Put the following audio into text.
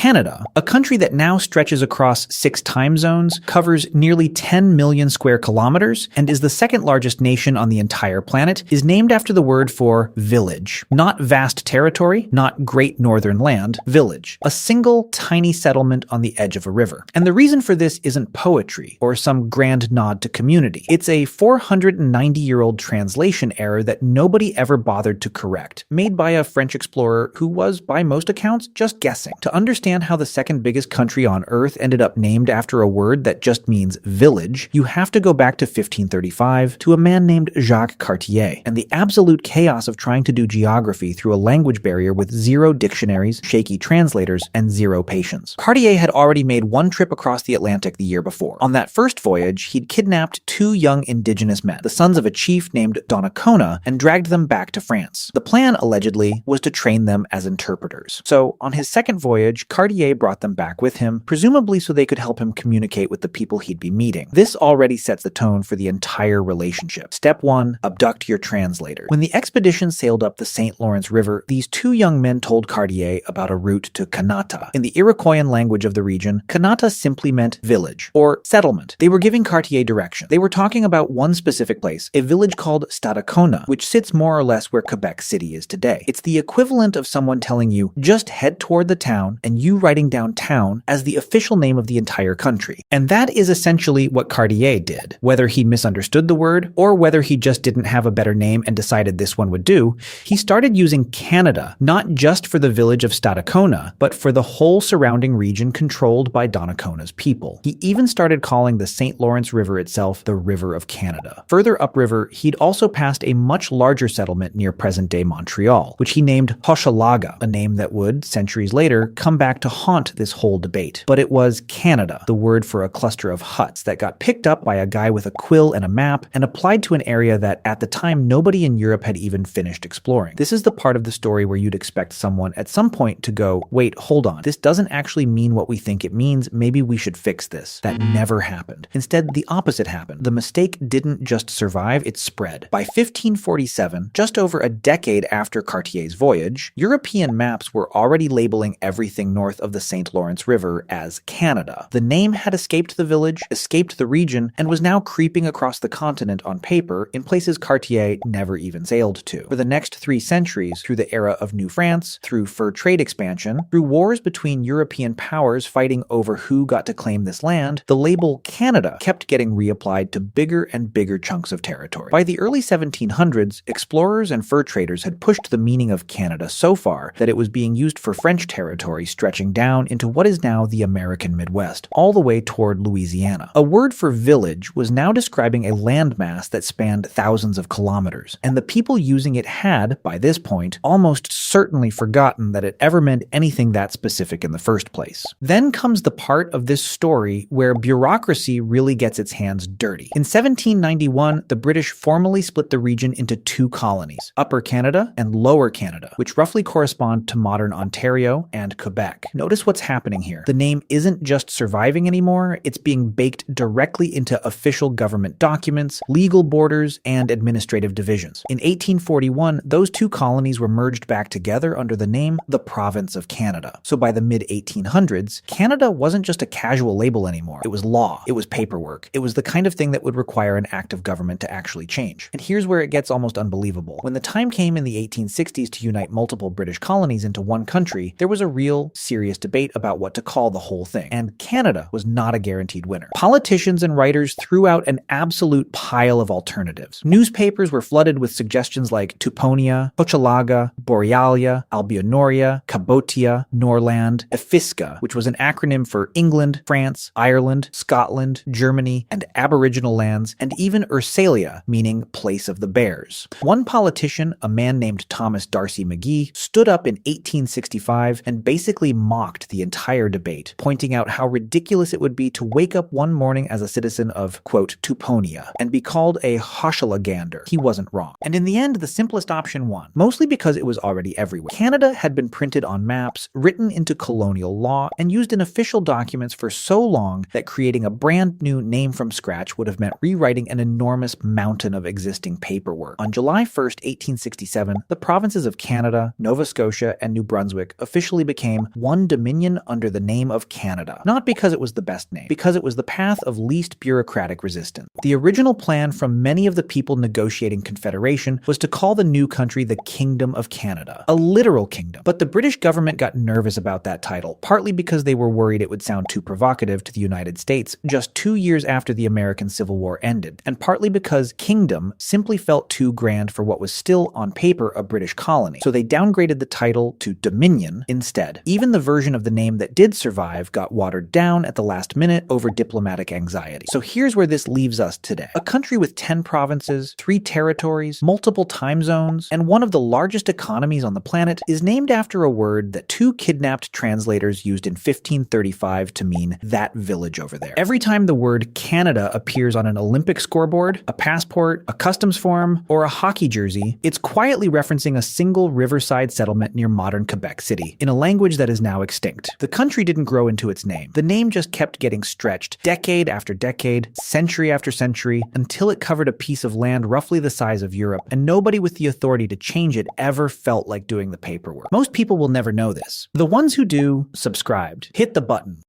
Canada, a country that now stretches across 6 time zones, covers nearly 10 million square kilometers, and is the second largest nation on the entire planet, is named after the word for village. Not vast territory, not great northern land, village. A single, tiny settlement on the edge of a river. And the reason for this isn't poetry or some grand nod to community. It's a 490-year-old translation error that nobody ever bothered to correct, made by a French explorer who was, by most accounts, just guessing. To understand how the second biggest country on Earth ended up named after a word that just means village, you have to go back to 1535 to a man named Jacques Cartier, and the absolute chaos of trying to do geography through a language barrier with 0 dictionaries, shaky translators, and 0 patience. Cartier had already made one trip across the Atlantic the year before. On that first voyage, he'd kidnapped 2 young indigenous men, the sons of a chief named Donnacona, and dragged them back to France. The plan, allegedly, was to train them as interpreters. So, on his second voyage, Cartier brought them back with him, presumably so they could help him communicate with the people he'd be meeting. This already sets the tone for the entire relationship. Step 1, abduct your translator. When the expedition sailed up the St. Lawrence River, these 2 young men told Cartier about a route to Kanata. In the Iroquoian language of the region, Kanata simply meant village, or settlement. They were giving Cartier direction. They were talking about one specific place, a village called Stadacona, which sits more or less where Quebec City is today. It's the equivalent of someone telling you, just head toward the town, and you writing down town as the official name of the entire country. And that is essentially what Cartier did. Whether he misunderstood the word, or whether he just didn't have a better name and decided this one would do, he started using Canada, not just for the village of Stadacona, but for the whole surrounding region controlled by Donnacona's people. He even started calling the St. Lawrence River itself the River of Canada. Further upriver, he'd also passed a much larger settlement near present-day Montreal, which he named Hochelaga, a name that would, centuries later, come back to haunt this whole debate. But it was Canada, the word for a cluster of huts that got picked up by a guy with a quill and a map and applied to an area that, at the time, nobody in Europe had even finished exploring. This is the part of the story where you'd expect someone at some point to go, wait, hold on, this doesn't actually mean what we think it means, maybe we should fix this. That never happened. Instead, the opposite happened. The mistake didn't just survive, it spread. By 1547, just over a decade after Cartier's voyage, European maps were already labeling everything north of the St. Lawrence River as Canada. The name had escaped the village, escaped the region, and was now creeping across the continent on paper in places Cartier never even sailed to. For the next 3 centuries, through the era of New France, through fur trade expansion, through wars between European powers fighting over who got to claim this land, the label Canada kept getting reapplied to bigger and bigger chunks of territory. By the early 1700s, explorers and fur traders had pushed the meaning of Canada so far that it was being used for French territory stretching down into what is now the American Midwest, all the way toward Louisiana. A word for village was now describing a landmass that spanned thousands of kilometers, and the people using it had, by this point, almost certainly forgotten that it ever meant anything that specific in the first place. Then comes the part of this story where bureaucracy really gets its hands dirty. In 1791, the British formally split the region into 2 colonies, Upper Canada and Lower Canada, which roughly correspond to modern Ontario and Quebec. Notice what's happening here. The name isn't just surviving anymore, it's being baked directly into official government documents, legal borders, and administrative divisions. In 1841, those 2 colonies were merged back together under the name the Province of Canada. So by the mid-1800s, Canada wasn't just a casual label anymore. It was law. It was paperwork. It was the kind of thing that would require an act of government to actually change. And here's where it gets almost unbelievable. When the time came in the 1860s to unite multiple British colonies into one country, there was a real, serious debate about what to call the whole thing. And Canada was not a guaranteed winner. Politicians and writers threw out an absolute pile of alternatives. Newspapers were flooded with suggestions like Tuponia, Hochelaga, Borealia, Albionoria, Cabotia, Norland, Efiska, which was an acronym for England, France, Ireland, Scotland, Germany, and Aboriginal lands, and even Ursalia, meaning place of the bears. One politician, a man named Thomas D'Arcy McGee, stood up in 1865 and basically mocked the entire debate, pointing out how ridiculous it would be to wake up one morning as a citizen of, quote, Tuponia, and be called a Hochelagander. He wasn't wrong. And in the end, the simplest option won, mostly because it was already everywhere. Canada had been printed on maps, written into colonial law, and used in official documents for so long that creating a brand new name from scratch would have meant rewriting an enormous mountain of existing paperwork. On July 1st, 1867, the provinces of Canada, Nova Scotia, and New Brunswick officially became one one dominion under the name of Canada. Not because it was the best name, because it was the path of least bureaucratic resistance. The original plan from many of the people negotiating Confederation was to call the new country the Kingdom of Canada, a literal kingdom. But the British government got nervous about that title, partly because they were worried it would sound too provocative to the United States just 2 years after the American Civil War ended, and partly because kingdom simply felt too grand for what was still, on paper, a British colony. So they downgraded the title to Dominion instead. Even the version of the name that did survive got watered down at the last minute over diplomatic anxiety. So here's where this leaves us today. A country with 10 provinces, 3 territories, multiple time zones, and one of the largest economies on the planet is named after a word that 2 kidnapped translators used in 1535 to mean that village over there. Every time the word Canada appears on an Olympic scoreboard, a passport, a customs form, or a hockey jersey, it's quietly referencing a single riverside settlement near modern Quebec City, in a language that is now extinct. The country didn't grow into its name. The name just kept getting stretched, decade after decade, century after century, until it covered a piece of land roughly the size of Europe, and nobody with the authority to change it ever felt like doing the paperwork. Most people will never know this. The ones who do, subscribed. Hit the button.